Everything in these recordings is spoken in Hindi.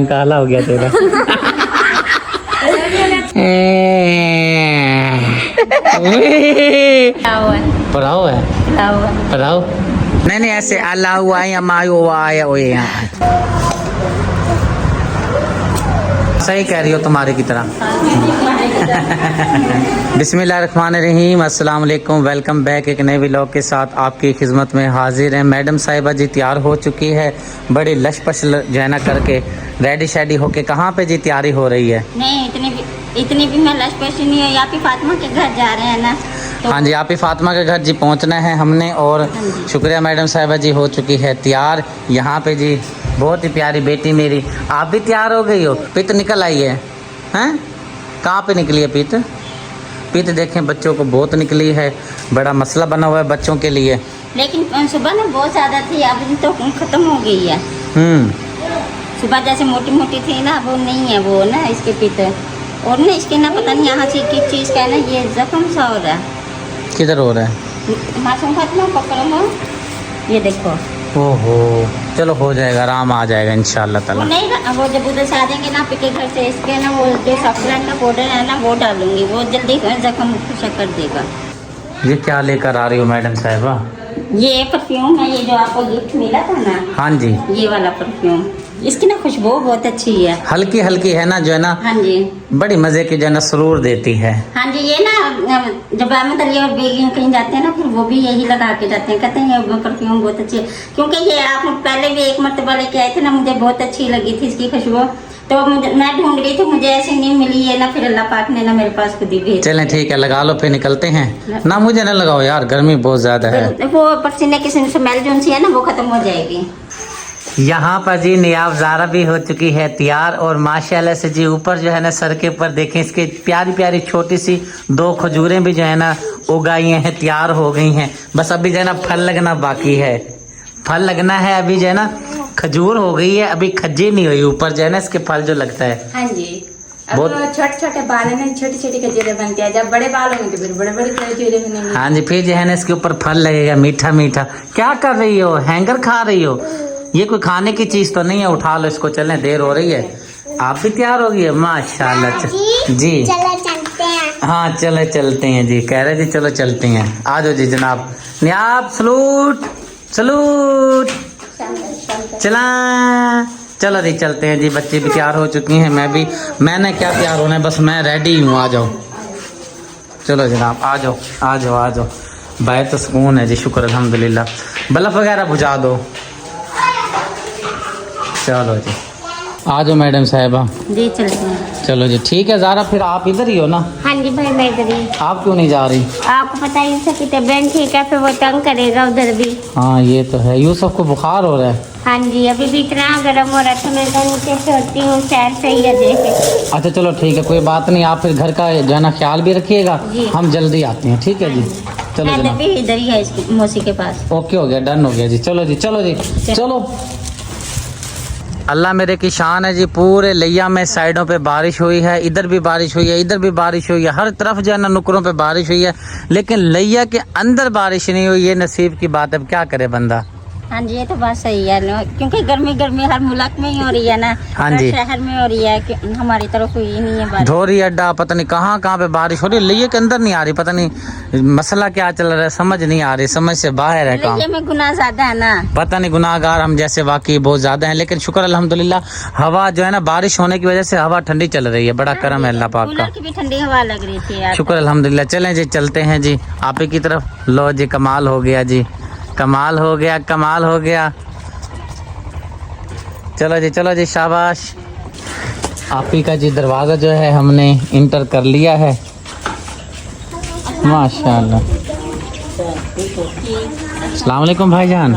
काला हो गया तेरा। पढ़ाओ है पढ़ाओ नहीं ऐसे अल्लाह हुआ या मायो आया वो सही कह रही हो तुम्हारे की तरह। बिस्मिल्लाहिर्रहमानिर्रहीम, अस्सलाम वालेकुम, वेलकम बैक एक नए व्लॉग के साथ आपकी खिदमत में हाजिर हैं। मैडम साहिबा जी तैयार हो चुकी है, बड़ी लशपश जैना करके रेडी शेडी होके। कहाँ पे जी तैयारी हो रही है? नहीं इतनी भी मैं लशपश नहीं हूँ। आप ही फातिमा के घर जा रहे हैं ना? तो हाँ जी, आप ही फातिमा के घर जी पहुँचना है हमने। और शुक्रिया मैडम साहिबा जी हो चुकी है तैयार। यहाँ पे जी बहुत ही प्यारी बेटी मेरी, आप भी तैयार हो गई हो? पित निकल आई है हैं? कहाँ पे निकली है पित? पित देखें बच्चों को बहुत निकली है, बड़ा मसला बना हुआ है बच्चों के लिए। लेकिन सुबह ना बहुत ज़्यादा थी, अब तो ख़त्म हो गई है। सुबह जैसे मोटी मोटी थी ना, वो नहीं है वो ना इसके पित। और ना इसके ना पता नहीं यहाँ से किस चीज़ का है ना, ये जख्म सा हो रहा है। किधर हो रहा है? मासूम फातिमा पकड़ो ना, ये देखो। ओहो, चलो हो जाएगा, आराम आ जाएगा इंशाल्लाह वो ताला। नहीं वो जब उधर से आ जाएंगे ना आपके घर से, इसके ना वो जो सफरान का पाउडर है ना वो डालूंगी, वो जल्दी जख्म खुशक कर देगा। ये क्या लेकर आ रही हो मैडम साहिबा? ये परफ्यूम है, ये जो आपको गिफ्ट मिला था ना, हाँ जी, ये वाला परफ्यूम। इसकी ना खुशबू बहुत अच्छी है, हल्की हल्की है ना, जो है ना हाँ जी, बड़ी मजे की जो है ना सुरूर देती है। हाँ जी। ये ना जब अहमद अली और बेगम कहीं जाते हैं ना, फिर वो भी यही लगा के जाते हैं, कहते हैं ये परफ्यूम बहुत अच्छी है। क्योंकि ये आप पहले भी एक मरतबा लेके आए थे ना, मुझे बहुत अच्छी लगी थी इसकी खुशबू। तो मैं ढूंढ रही थी, मुझे ऐसे नहीं मिली है ना, फिर अल्लाह पाक ने ना मेरे पास खुद ही भेज। चलें ठीक है, लगा लो फिर निकलते हैं ना। मुझे ना लगाओ यार, गर्मी बहुत ज्यादा है। वो पसीने की स्मेल जो सी है ना, वो खत्म हो जाएगी। यहाँ पर जी नियाब ज़ारा भी हो चुकी है तैयार। और माशाल्लाह से जी ऊपर जो है ना सर के ऊपर देखें, इसके प्यारी प्यारी छोटी सी 2 खजूरें भी जो है ना उगाई हैं, तैयार हो गई हैं। बस अभी जो है ना फल लगना बाकी है, फल लगना है अभी जो है ना। खजूर हो गई है, अभी खज्जी नहीं हुई, ऊपर जो है ना इसके फल जो लगता है। हाँ जी, अब छोटे छोटे बाल है ना, छोटी छोटी खजूरें बनती है। जब बड़े बाल होंगे तो फिर बड़े बड़े खजूरें बनेंगी। हाँ जी, फिर जो है ना इसके ऊपर फल लगेगा मीठा मीठा। क्या कर रही हो? हैंगर खा रही हो? ये कोई खाने की चीज तो नहीं है, उठा लो इसको, चलें, देर हो रही है। आप भी तैयार हो गई है माशाल्लाह जी। चलो चलते हैं। हाँ चले चलते हैं जी, कह रहे जी चलो चलते हैं। आ जाओ जी जनाब। नियाब सलूट सलूट, चला चलो जी चलते हैं जी। बच्चे भी तैयार हो चुकी हैं, मैंने क्या तैयार होना है, बस मैं रेडी हूँ। आ जाओ, चलो जनाब आ जाओ आ जाओ आ जाओ। बाहर तो सुकून है जी, शुक्र अल्हम्दुलिल्लाह। बल्ब वगैरह बुझा दो। चलो जी आ जाओ मैडम साहिबा जी, चलते हैं। चलो जी ठीक है। ज़ारा फिर आप इधर ही हो ना? हाँ जी भाई, मैं इधर ही। आप क्यों नहीं जा रही? आपको पता ही उसकी तबीयत ठीक है, फिर वो तंग करेगा उधर भी। हाँ ये तो है, यूसुफ को बुखार हो रहा है। हाँ जी, अभी भी इतना गर्म हो रहा है, तो मैं तो नीचे से होती हूँ, सैर सही है देखे। अच्छा चलो ठीक है, कोई बात नहीं। आप फिर घर का जो है ना ख्याल भी रखिएगा, हम जल्दी आते हैं, ठीक है जी। चलो मैं भी इधर ही है इसकी मौसी के पास। ओके हो गया, डन हो गया जी। चलो जी चलो जी चलो। अल्लाह मेरे की शान है जी, पूरे लिया में साइडों पे बारिश हुई है, इधर भी बारिश हुई है, इधर भी बारिश हुई है, हर तरफ जो है ना नुकरों पे बारिश हुई है। लेकिन लिया के अंदर बारिश नहीं हुई, ये नसीब की बात है, अब क्या करे बंदा। हाँ जी, ये तो बात सही है ना, क्योंकि गर्मी हर मुल्क में ही हो रही है ना। हाँ हर जी, शहर में हो रही है कि हमारी तरफ हुई नहीं है बारिश। धोरी अड्डा पता नहीं कहाँ कहाँ पे बारिश हो रही है, लिये के अंदर नहीं आ रही, पता नहीं मसला क्या चल रहा है, समझ नहीं आ रही, समझ से बाहर है काम। ये में गुनाह ज्यादा है ना, पता नहीं, गुनाहगार हम जैसे वाकई बहुत ज्यादा हैं। लेकिन शुक्र अल्हम्दुलिल्लाह, हवा जो है ना बारिश होने की वजह से हवा ठंडी चल रही है, बड़ा करम है अल्लाह पाक का। कूलर की भी ठंडी हवा लग रही थी यार। शुक्र अल्हम्दुलिल्लाह। चलें जी चलते हैं जी आप ही की तरफ। लो जी, कमाल हो गया जी, कमाल हो गया, कमाल हो गया। चलो जी शाबाश। आप ही का जी दरवाज़ा जो है हमने इंटर कर लिया है, माशाल्लाह। अस्सलाम वालेकुम भाईजान,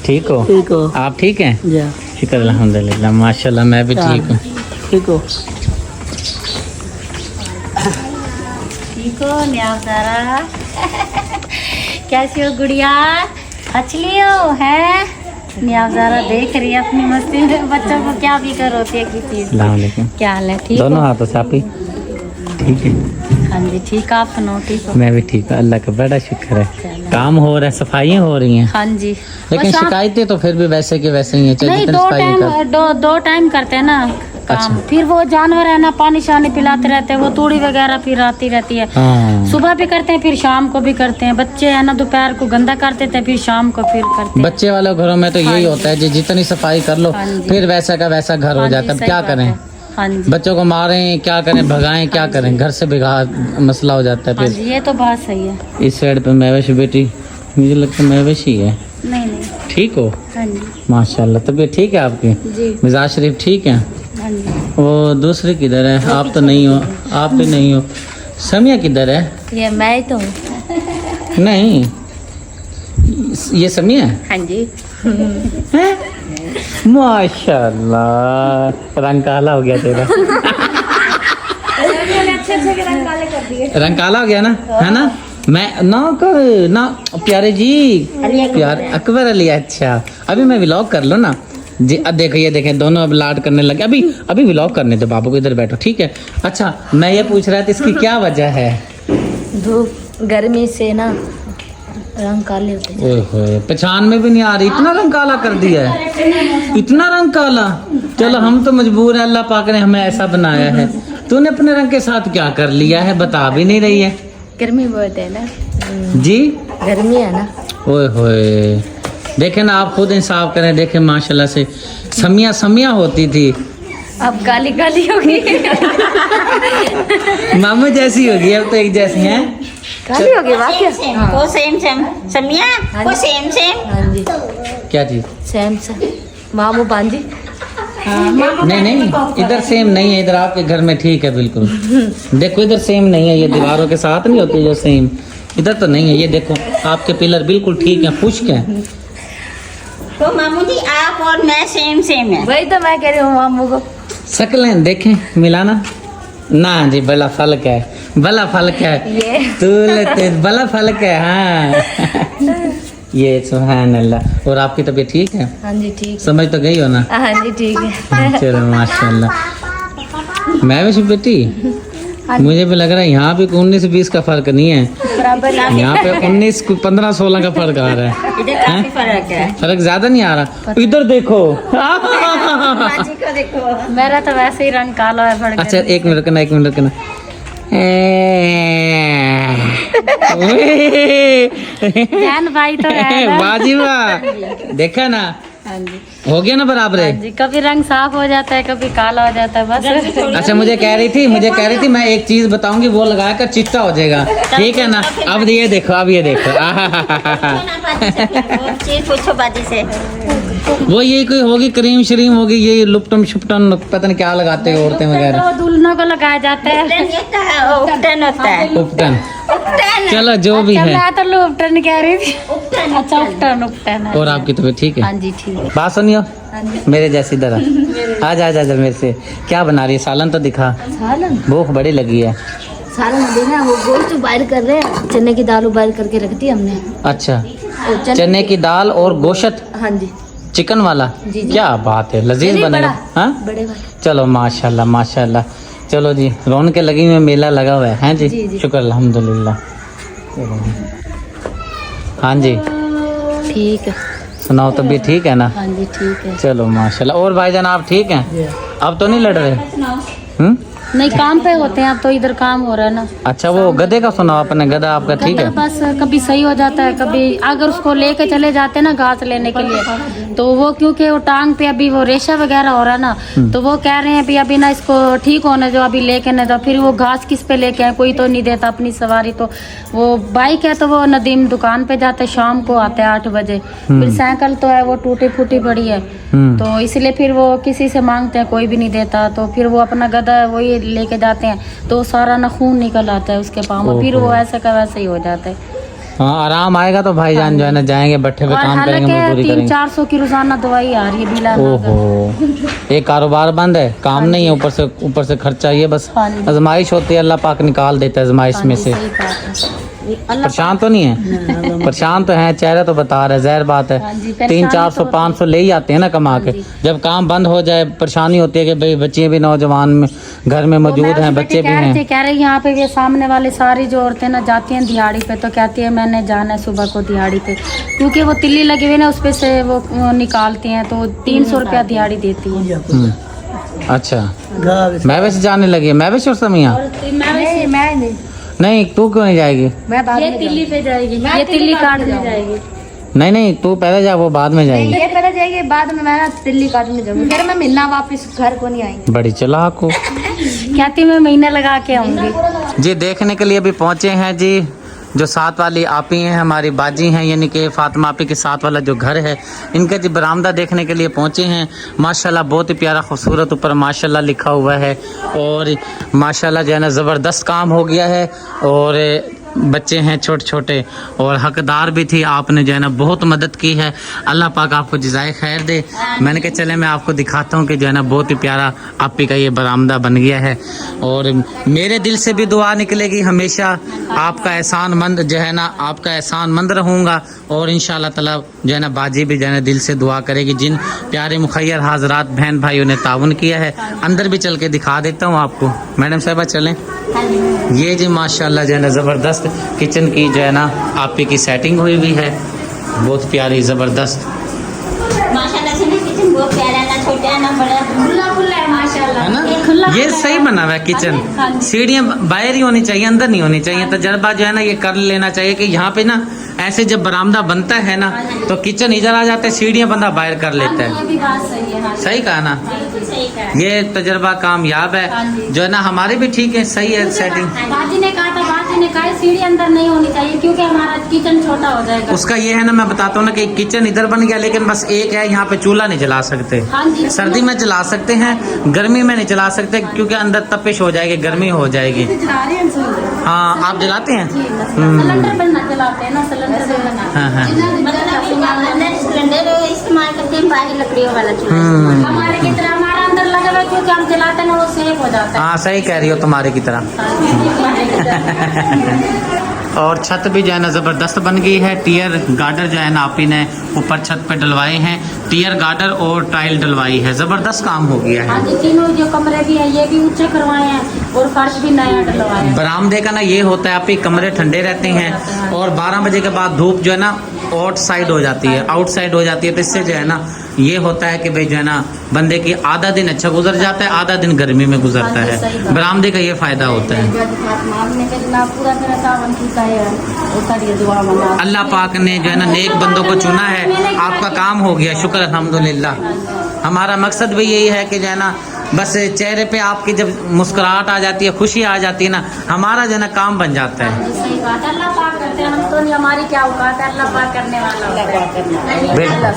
ठीक हो? ठीक हो? आप ठीक हैं? शुक्र अल्हम्दुलिल्लाह, माशाल्लाह मैं भी ठीक हूँ। ठीक हो? ठीक हो नियाज़ ज़ारा? कैसी हो गुड़िया? अच्छी हो है? नियाज़ ज़ारा देख रही है अपनी मस्ती में, बच्चों को क्या भी कर होती है किसी। अस्सलाम वालेकुम। क्या हाल है? ठीक दोनों हो? हाथों से आप ही ठीक है? हाँ जी ठीक, आप सुनो ठीक हो? मैं भी ठीक हूँ, अल्लाह का बड़ा शुक्र है। काम हो रहा है, सफाइयाँ हो रही हैं। हाँ जी। लेकिन बस आप- शिकायतें तो फिर भी वैसे के वैसे ही हैं, चाहे नहीं, जितनी सफाई कर। दो टाइम करते हैं ना काम। अच्छा। फिर वो जानवर है ना, पानी शानी पिलाते रहते हैं, वो तूड़ी वगैरह फिर आती रहती है। हाँ सुबह भी करते हैं, फिर शाम को भी करते हैं। बच्चे है ना, दोपहर को गंदा कर देते हैं, फिर शाम को फिर करते हैं। बच्चे वाले घरों में तो यही होता है जी, जितनी सफाई कर लो हाँ जी। फिर वैसा का वैसा घर हो हाँ जी, जाता है। अब सही क्या बात करें, है। हाँ जी। बच्चों को मारें क्या करें, भगाएं क्या करें, घर से बिगाड़ मसला हो जाता है हाँ फिर। जी, ये तो बात सही है। इस साइड पे महवेश बेटी, मुझे लगता है महवेश ही है। नहीं नहीं। ठीक हो? हाँ जी। माशाल्लाह, तबीयत ठीक है आपकी? जी। मिजाज शरीफ ठीक है? हाँ जी। वो दूसरी किधर है? आप तो नहीं हो, आप भी नहीं हो। समिया किधर है? ये मैं ही तो हूँ। नहीं, ये समिया है? हाँ जी। माशाल्लाह, रंग काला हो गया तेरा। रंग काला हो गया ना, है ना? मैं ना कर ना प्यारे जी, प्यार अकबर अली। अच्छा, अभी मैं व्लॉग कर लो ना जी। अब देखो, ये देखें दोनों अब लाड करने लगे। अभी व्लॉग करने दो बाबू को, इधर बैठो ठीक है। अच्छा, मैं ये पूछ रहा था इसकी क्या वजह है? धूप गर्मी से ना रंग काले होते हैं। ओए होए, पहचान में भी नहीं आ रही, इतना रंग काला कर दिया है, इतना रंग काला। चलो हम तो मजबूर हैं, अल्लाह पाक ने हमें ऐसा बनाया है। तूने अपने रंग के साथ क्या कर लिया है, बता भी नहीं रही है। गर्मी बहुत है ना जी, गर्मी है ना। ओए होए, देखे ना आप खुद इंसाफ करें, देखे माशाल्लाह से समिया होती थी, अब काली काली हो गई। मामू जैसी होगी, अब तो एक जैसी हैं। काली हो गई वाकई। वो सेम समिया वो सेम हाँ जी, क्या चीज? सेम मामू बांजी। नहीं, इधर सेम नहीं है, इधर आपके घर में ठीक है बिल्कुल। देखो इधर सेम नहीं है, ये दीवारों के साथ नहीं होती जो सेम, इधर तो नहीं है। ये देखो आपके पिलर बिल्कुल ठीक है, खुश्क है। तो मामू जी आप और मैं सेम है। वही तो मैं कह रही हूँ मामू को। शक्लें देखें मिलाना ना जी, बड़ा फर्क है, बड़ा फर्क है। ये तू बड़ा फर्क है। हाँ ये सुभान अल्लाह। और आपकी तबीयत ठीक है? हाँ जी ठीक समझ तो गई हो ना? है। हाँ जी ठीक है। चलो माशाल्लाह। मैं भी बेटी, मुझे भी लग रहा है यहाँ पे 19-20 का फर्क नहीं है, बराबर ही। यहाँ पे 19, 15, 16 का फर्क आ रहा है। इधर काफी फर्क है। फर्क ज्यादा नहीं आ रहा। इधर देखो। माजी को देखो। मेरा तो वैसे ही रंग काला है। फड़ अच्छा एक मिनट रुकना। जान भाई तो है ना। बाजी वाह, देखा ना, हाँ जी। हो गया ना बराबर हाँ है। जी, कभी रंग साफ हो जाता है, कभी काला हो जाता है बस। अच्छा मुझे कह रही थी मैं एक चीज बताऊंगी, वो लगा कर चिट्टा हो जाएगा, ठीक है ना? अब ये देखो, अब ये देखो। वो चीज पूछो बाजी से। वो ये कोई होगी क्रीम श्रीम होगी, ये लुपटन शुपटन पता नहीं क्या लगाते हैं औरतें वगैरह। वो दुल्हनों को लगाया जाता है। उपटन होता है। उपटन, उपटन चलो जो भी अच्छा, है। मैं तो लुपटन कह रही थी। उपटन अच्छा उपटन है। और आपकी तबीयत ठीक हाँ है? जी ठीक है। बात सुनियो हाँ जी। मेरे जैसी इधर आ जा मेरे से। क्या बना रही है? सालन तो दिखा, सालन भूख बड़ी लगी है। सालन देखना, वो गोश्त उबाल कर रहे हैं। चने की दाल उबाल करके रख दी हमने। अच्छा, और चने की दाल और गोश्त, हाँ जी चिकन वाला। जी। क्या बात है, लजीज नहीं, बनेगा। बड़ा, हाँ बड़े वाले। चलो माशाल्लाह माशाल्लाह। चलो जी, रौनक लगी हुई, मेला लगा हुआ है जी, जी, जी। शुक्र अल्हम्दुलिल्लाह। हाँ जी, ठीक है। सुनाओ तबीयत ठीक है ना? हाँ जी ठीक है। चलो माशाल्लाह। और भाईजान आप ठीक हैं? अब तो नहीं लड़ रहे? नहीं, काम पे होते हैं, अब तो इधर काम हो रहा है ना। अच्छा वो गधे का सुनाओ, अपने गधा आपका ठीक है? बस कभी सही हो जाता है, कभी अगर उसको लेके चले जाते हैं ना घास लेने के लिए, तो वो क्योंकि वो टांग पे अभी वो रेशा वगैरह हो रहा है ना, तो वो कह रहे हैं अभी ना इसको ठीक होने जो, अभी लेके ना तो फिर वो घास किस पे लेके आए, कोई तो नहीं देता अपनी सवारी। तो वो बाइक है तो वो नदीम दुकान पे जाते, शाम को आते 8 बजे। फिर साइकिल तो है वो टूटी फूटी पड़ी है, तो इसलिए फिर वो किसी से मांगते हैं, कोई भी नहीं देता। तो फिर वो अपना गधा है वही लेके जाते हैं, तो सारा ना खून निकल आता है उसके पाँव में, फिर वो ऐसा का वैसा ही हो जाता है। हाँ आराम आएगा तो भाईजान जो है ना जाएंगे, भट्ठे पे और काम करेंगे, हालांकि मजदूरी करेंगे। 300-400 की रोजाना दवाई आ रही है बिला। ओहो, एक कारोबार बंद है, काम नहीं है, ऊपर से खर्चा, ये बस हाँ जी। आजमाइश होती है, अल्लाह पाक निकाल देता है आजमाइश में से। सही बात है। परेशान तो नहीं है? परेशान तो है, चेहरा तो बता रहे, जहर बात है। 300-400 500 ले ही आते हैं ना कमा के। जब काम बंद हो जाए परेशानी होती है कि भाई बच्चे भी नौजवान में घर में मौजूद हैं, बच्चे भी हैं। कह रहे यहाँ पे ये सामने वाले सारी जो औरतें ना जाती हैं दिहाड़ी पे, तो कहती है मैंने जाना है सुबह को दिहाड़ी पे, क्योंकि वो तिल्ली लगी हुई ना उस पे से वो निकालती हैं, तो 300 रुपया दिहाड़ी देती है। अच्छा, मैं वैसे जाने लगी है, मैं वैसे और समिया मैं नहीं, तू क्यों नहीं जाएगी? ये तिल्ली पे जाएगी, ये तिल्ली काटने जाएगी। नहीं तू पहले जा, वो बाद में जाएगी। ये पहले जाएगी, बाद में मैं ना दिल्ली काटने जाऊंगी। फिर मैं महीना वापस घर को नहीं आएंगी। बड़ी चालाक हो। कहती मैं महीना लगा के आऊंगी। जी देखने के लिए भी पहुंचे हैं जी, जो साथ वाली आपी हैं, हमारी बाजी हैं, यानी कि फातिमा आपी के साथ वाला जो घर है, इनका जी बरामदा देखने के लिए पहुंचे हैं। माशाल्लाह बहुत ही प्यारा खूबसूरत, ऊपर माशाल्लाह लिखा हुआ है, और माशाल्लाह जो है ना ज़बरदस्त काम हो गया है। और बच्चे हैं छोटे छोटे, और हकदार भी थी, आपने जो है ना बहुत मदद की है। अल्लाह पाक आपको जज़ाए खैर दे। मैंने कहा चले मैं आपको दिखाता हूँ कि जो है ना बहुत ही प्यारा आपी का ये बरामदा बन गया है। और मेरे दिल से भी दुआ निकलेगी, हमेशा आपका एहसानमंद जो है ना, आपका एहसानमंद रहूँगा। और इंशाअल्लाह ताला जो है ना बाजी भी जो है ना दिल से दुआ करेगी। जिन प्यारे मुखैर हाजरात बहन भाइयों ने ताउन किया है, अंदर भी चल के दिखा देता हूँ आपको। मैडम साहबा चलें। ये जी माशाल्लाह जो है ना ज़बरदस्त किचन की जो है ना आपी की सेटिंग हुई हुई है, बहुत प्यारी ज़बरदस्त। माशाल्लाह से ना किचन बहुत प्यारा, ना छोटा है ना बड़ा, खुला खुला है माशाल्लाह, है ना, ये सही बना हुआ है किचन। सीढ़ियाँ बाहर ही होनी चाहिए, अंदर नहीं होनी चाहिए। तजर्बा जो है ना ये कर लेना चाहिए कि यहाँ पे ना ऐसे जब बरामदा बनता है ना तो किचन इधर आ जाता है, सीढ़ियाँ बंदा बाहर कर लेता है। ये भी बात सही है। सही कहा ना, सही कहा। ये तजर्बा कामयाब है जो है ना, हमारे भी ठीक है, सही है सेटिंग। बाजी ने कहा था, बाजी ने कहा सीढ़ी अंदर नहीं होनी चाहिए क्योंकि हमारा किचन छोटा हो जाएगा। उसका ये है ना, मैं बताता हूँ ना कि किचन इधर बन गया, लेकिन बस एक है, यहाँ पे चूल्हा नहीं जला सकते। हाँ जी, सर्दी में जला सकते हैं, गर्मी में नहीं जला सकते, क्योंकि अंदर तपिश हो जाएगी, गर्मी हो जाएगी। हाँ, आप जलाते हैं? सिलेंडर पर ना जलाते हैं ना, सिलेंडर पे बनाते हैं। हाँ हाँ। अंदर सिलेंडर इस्तेमाल करते हैं, बाहर लकड़ियों वाला चूल्हा। हमारे की तरह हमारा अंदर लगा हुआ है, क्योंकि हम जलाते हैं ना वो सेफ हो जाता है। हाँ सही कह रही हो, तुम्हारे की तरह। और छत भी जो है ना ज़बरदस्त बन गई है। टियर गार्डर जो है ना आपी ने ऊपर छत पे डलवाए हैं, टियर गार्डर और टाइल डलवाई है, ज़बरदस्त काम हो गया है। हाँ जी, तीनों जो कमरे भी हैं ये भी ऊंचे करवाए हैं और फर्श भी नया डलवाया है। बरामदे का ना ये होता है, आपके कमरे ठंडे रहते हैं, और 12 बजे के बाद धूप जो है ना आउट साइड हो जाती है, आउटसाइड हो जाती है, तो इससे जो है ना ये होता है कि भाई जो है ना बंदे की आधा दिन अच्छा गुजर जाता है, आधा दिन गर्मी में गुजरता है। बरामदे का ये फायदा होता है। अल्लाह पाक ने जो है ना नेक बंदों को चुना है, आपका काम हो गया, शुक्र अल्हम्दुलिल्लाह। हमारा मकसद भी यही है कि जो है ना बस चेहरे पे आपकी जब मुस्कुराहट आ जाती है, खुशी आ जाती है ना, हमारा जो है ना काम बन जाता है। सही बात है, अल्लाह पाक करते हैं, हम तो नहीं, हमारी क्या औकात है, अल्लाह पाक करने वाला होता है। अल्लाह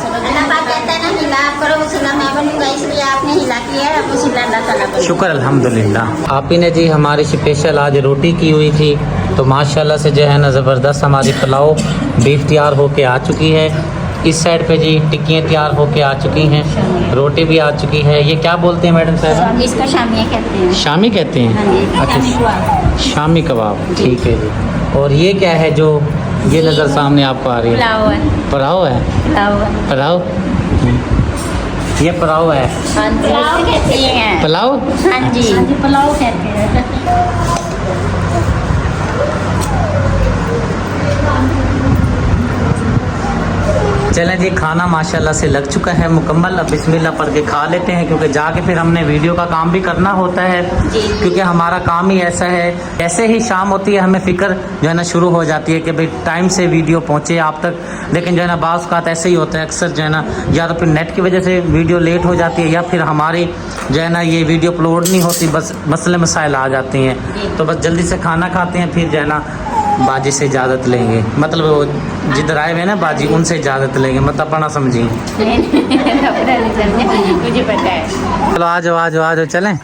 पाक कहता है ना हिला आप करो उसीला मैं बनूंगा, इसलिए आपने हिला किया है, अब उसीला अल्लाह ताला करेगा। शुक्र अल्हम्दुलिल्लाह। आप ही ने जी हमारी स्पेशल आज रोटी की हुई थी, तो माशाल्लाह से जो है ना ज़बरदस्त हमारी पुलाव बीफ तैयार होके आ चुकी है। इस साइड पे जी टिक्कियाँ तैयार होके आ चुकी हैं, रोटी भी आ चुकी है। ये क्या बोलते हैं मैडम साहब? इसको शामिया कहते हैं। शामी कहते हैं? अच्छा, शामी कबाब, ठीक है जी। और ये क्या है जो ये नज़र सामने आपको आ रही है? पुलाव है। पुलाव है? पुलाव है। पुलाव, ये पुलाव है? पुलाव कहते हैं। पुलाव, हाँ जी, हाँ जी, पुलाव कहते हैं। चलें जी, खाना माशाल्लाह से लग चुका है मुकम्मल। अब बिस्मिल्लाह पढ़ के खा लेते हैं, क्योंकि जाके फिर हमने वीडियो का काम भी करना होता है, क्योंकि हमारा काम ही ऐसा है। ऐसे ही शाम होती है, हमें फ़िक्र जो है ना शुरू हो जाती है कि भाई टाइम से वीडियो पहुँचे आप तक, लेकिन जो है ना बाज़ औक़ात ऐसे ही होता है अक्सर जो है ना, या तो फिर नेट की वजह से वीडियो लेट हो जाती है, या फिर हमारी जो है ना ये वीडियो अपलोड नहीं होती, बस मसले मसाइल आ जाते हैं। तो बस जल्दी से खाना खाते हैं, फिर जो है ना बाजी से इजाज़त लेंगे, मतलब वो जिधर आए हुए ना बाजी, उनसे इजाज़त लेंगे, मतलब अपना समझिए। मुझे पता है। चलो आ जाओ आ जाओ आ जाओ, चलें।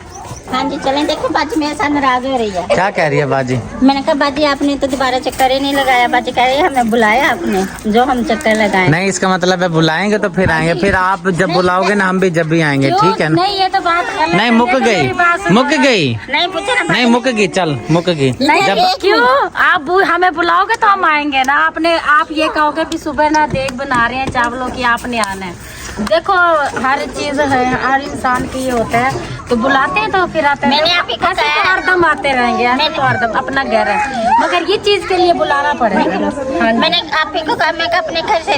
हाँ जी चलें। देखो बाजी मेरे साथ नाराज हो रही है। क्या कह रही है बाजी? मैंने कहा बाजी आपने तो दोबारा चक्कर ही नहीं लगाया। बाजी कह रही है हमें बुलाया आपने, जो हम चक्कर लगाए। नहीं, इसका मतलब है बुलाएंगे तो फिर आएंगे, फिर आप जब बुलाओगे ना हम भी जब भी आएंगे, ठीक है ना? नहीं ये तो बात गलत नहीं, है। मुक देखो गई, मेरी बात सुनो। मुक गई, नहीं पूछे ना नहीं मुक गई, चल मुक गई। जब क्यों आप हमें बुलाओगे तो हम आएंगे ना। आपने आप ये कहोगे कि सुबह ना देख बना रहे हैं चावलों की, आपने आना है। देखो हर चीज है, हर इंसान की ये होता है, तो बुलाते हैं तो फिर आते हैं। मैंने आप ही को ऐसे कहा तो हरदम आते रहेंगे, ऐसे तो हरदम अपना घर है, मगर ये चीज के लिए बुलाना पड़ेगा। हाँ जी। मैंने आप ही को कहा मैं कहा अपने घर से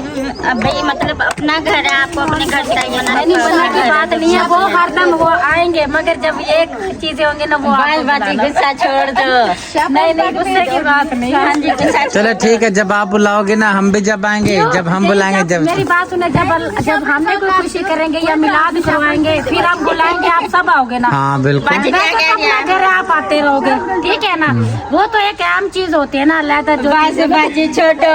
भाई मतलब अपना घर है, आपको अपने घर से ही बनाना नहीं बनने की बात नहीं है, वो हरदम वो आएंगे, मगर जब ये चीजें होंगी ना वो आपको बाजी बुलाना। गुस्सा छोड़ दो। नहीं गुस्से की बात नहीं है। हाँ जी गुस्सा चलो ठीक है, जब आप बुलाओगे ना हम भी जब आएंगे, जब हम बुलाएंगे जब। मेरी बात सुने, जब हमने कोई खुशी करेंगे या मिलाद करवाएंगे फिर आप बुलाएंगे, आप सब आओगे ना। हाँ बिल्कुल। बाजी क्या कह रही है? घर आप आते रहोगे, ठीक है ना। वो तो एक आम चीज होती है ना, लेता जो बाजी छोटो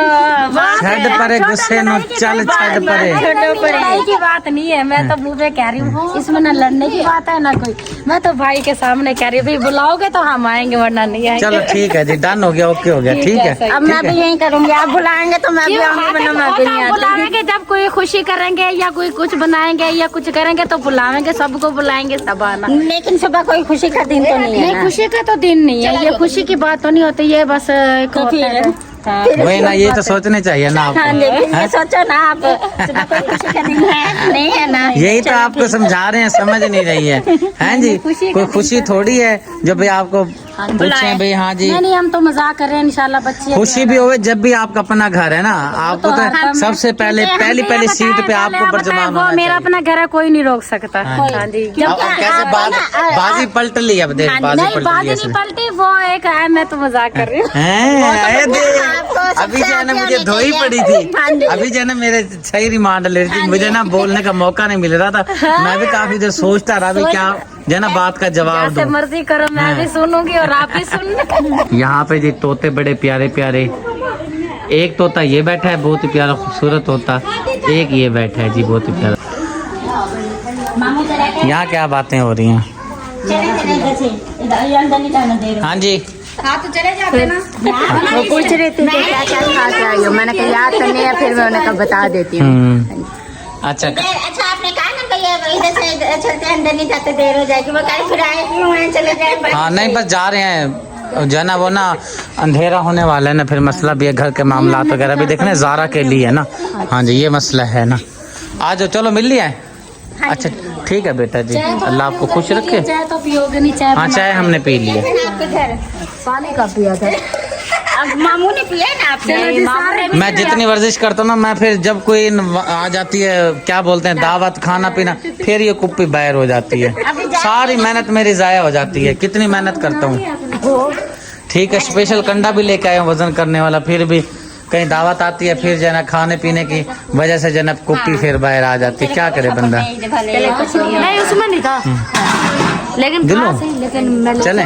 छड़ परे गुस्से नो चल छड़ परे। लड़ाई की बात नहीं है, मैं तो मुँह पे कह रही हूँ, इसमें ना लड़ने की बात है ना कोई। मैं तो भाई के सामने कह रही हूँ, भाई बुलाओगे तो हम आएंगे वरना नहीं आएंगे। चलो ठीक है जी, डन हो गया, ओके हो गया, ठीक है। अब मैं भी यही करूंगी, आप बुलाएंगे तो मैं भी आऊंगी, वरना मैं भी नहीं आती। बुलाएंगे जब कोई खुशी करेंगे या कोई कुछ बनाएंगे या कुछ करेंगे तो बुलाएंगे, सबको बुलाएंगे, सब आना। लेकिन सुबह कोई खुशी का दिन तो नहीं है नहीं ना। खुशी का तो दिन नहीं है, ये खुशी की बात तो नहीं होती, ये बस एक तो होता है। फिर हाँ। वही ना, ये तो सोचने चाहिए ना हाँ आपको। लेकिन ये सोचो ना आप सुबह कोई खुशी का दिन है नहीं है ना। यही तो आपको समझा रहे हैं, समझ नहीं रही है, हैं जी? कोई खुशी थोड़ी है जो भाई आपको पूछे भाई। हाँ जी, नहीं हम तो मजाक कर रहे हैं, इंशाल्लाह बच्चे खुशी भी होवे जब भी आपका अपना घर है ना, आपको तो सबसे पहले पहली सीट पे आपको पर जमान वो होना मेरा चाहिए। अपना घर है, कोई नहीं रोक सकता। हाँ जी। हाँ जी। अब कैसे बाजी पलट ली, अब देख बाजी नहीं पलट बाजी ली नहीं पलटी, वो एक है, मैं तो मजाक कर रही हूँ। हैं, आपको अभी जो है ना सबसे मुझे आगे धोई होनी पड़ी चाहिए। हाँ थी, जी। अभी जो है ना मेरे सही रिमांड ले रही थी, मुझे ना बोलने का मौका नहीं मिल रहा था। मैं भी काफी देर सोचता रहा भी क्या जो है ना बात का जवाब जैसे दूं। मर्जी करो, मैं भी सुनूंगी और आप भी सुन। यहाँ पे जी तोते बड़े प्यारे प्यारे, एक तोता ये बैठा है बहुत ही प्यारा खूबसूरत तोता, एक ये बैठा है जी बहुत ही प्यारा। मामू चला गया। यहाँ क्या बातें हो रही हैं? चले चले इधर से, इधर अंदर नहीं जाने दे रहे। हाँ जी, वो पूछ रहे थे कि क्या क्या खा के आई हो, मैंने कहा याद तो नहीं है, फिर मैं उन्हें कहा बता देती हूँ। अच्छा अच्छा आपने कहा ना भैया इधर से इधर चलते हैं, अंदर नहीं जाते, देर हो जाएगी। वो कहे फिर आए क्यों हैं, चले जाए। हाँ, नहीं बस जा रहे हैं जो है ना, वो ना अंधेरा होने वाला है ना, फिर मसला भी है, घर के मामलात वगैरह भी देखने ज़ारा के लिए है ना। हाँ जी, ये मसला है ना। आ जाओ, चलो मिल लिया है। अच्छा ठीक है बेटा जी, अल्लाह आपको खुश रखे। चाय तो पियोगे नहीं? चाय हाँ चाय हमने पी ली है। आपके घर पानी का पिया था। अब मामू ने पिया है ना आपसे। मैं जितनी वर्जिश करता हूँ ना, मैं फिर जब कोई आ जाती है क्या बोलते हैं दावत खाना पीना, फिर ये कुप्पी बाहर हो जाती है, सारी मेहनत मेरी जाया हो जाती है। कितनी मेहनत करता हूँ। ठीक है, स्पेशल कंडा भी लेके आए वजन करने वाला, फिर भी कहीं दावत आती है, फिर जो है ना खाने पीने की वजह से जो है ना कुप्पी फिर बाहर आ जाती है। क्या करे बंदा। नहीं उसमें नहीं था, लेकिन दिलो। खास है, लेकिन मैं चलें?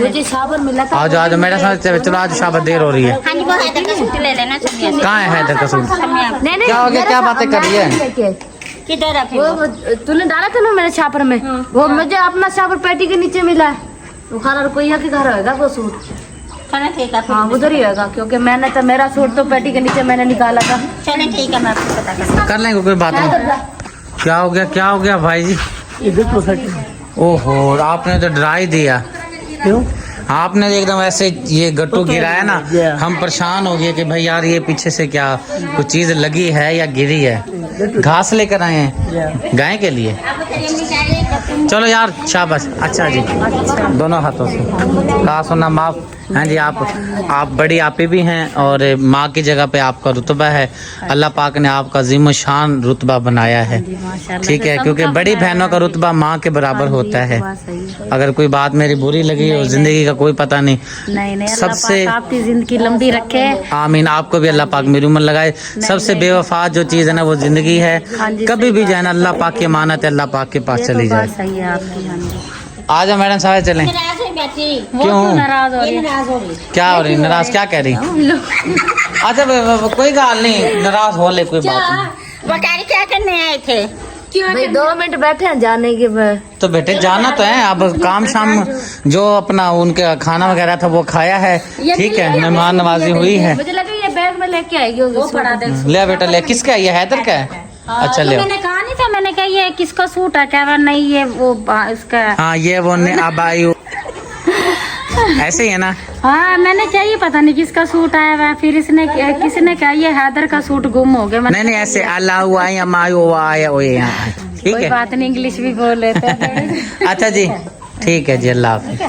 मुझे साबर मिला था। आ जाओ मेरे साथ, चलो आज शाबाश, देर हो रही है। हाँ जी वो हैदर का सूट ले लेना समिया से। कहाँ है हैदर का सूट? नहीं नहीं क्या हो गया, क्या बातें कर रही है? किधर रखे वो तूने डाला था ना मेरे छापर में, वो मुझे अपना छापर पेटी के नीचे मिला है। वो खाना रुपया के घर होगा वो सूट। चलो ठीक है फिर। हाँ उधर ही होगा, क्योंकि मैंने तो मेरा सूट तो पेटी के नीचे मैंने निकाला था। चलें ठीक है, मैं आपको पता कर कर लेंगे, कोई बात नहीं। क्या हो गया, क्या हो गया भाई जी? ओहो, आपने तो डरा ही दिया। क्यों? आपने एकदम ऐसे ये गट्टू गिराया ना, हम परेशान हो गए कि भाई यार ये पीछे से क्या कुछ चीज लगी है या गिरी है। घास लेकर आए हैं गाय के लिए। चलो यार शाबाश, अच्छा जी, दोनों हाथों से कहा सुना माफ। हाँ जी, आप बड़ी आपी भी हैं और माँ की जगह पे आपका रुतबा है। अल्लाह पाक ने आपका जिम्म शान रुतबा बनाया है, ठीक है, क्योंकि बड़ी बहनों का रुतबा माँ के बराबर होता है। अगर कोई बात मेरी बुरी लगी हो, जिंदगी का कोई पता नहीं, नहीं सबसे आपकी जिंदगी लंबी रखे। आमीन। आपको भी अल्लाह पाक मेरी उम्र लगाए। सबसे बेवफा जो चीज़ है ना वो जिंदगी है। कभी भी जाए ना, अल्लाह पाक की अमानत है, अल्लाह पाक के पास चली जाए। सही है आपकी। हाँ जी, आ जाओ मैडम साहब, चलें। नाराज हुई बेटी, वो क्यों? तो नाराज हो रही है। नाराज हो रही। क्या हो रही नाराज, क्या कह रही? अच्छा कोई गाल नहीं, नाराज हो ले, कोई बात नहीं। वो कह रही क्या करने आए थे? भाई 2 मिनट बैठे हैं जाने के बाद। तो बेटे जाना तो है, अब काम शाम जो अपना उनका खाना वगैरह था वो खाया है, ठीक है, मेहमान नवाजी हुई है। मुझे लगा ये बैग में लेके आएगी वो पड़ा दे। ले बेटा ले, किसका है ये? हैदर का है? अच्छा ले। मैंने कहा नहीं था, मैंने कहा ये किसका सूट है, कह रहा नहीं ये वो इसका है। हाँ ये वो ने अब आई ऐसे ही है ना। हाँ मैंने क्या ये पता नहीं किसका सूट आया हुआ है, फिर इसने किसी ने कहा ये हैदर का सूट गुम हो गया। नहीं नहीं ऐसे अल्लाह आया मायो आया वो यहाँ, ठीक कोई है। बात नहीं, इंग्लिश भी बोल लेते हैं। अच्छा जी ठीक है जी, अल्लाह हाफिज।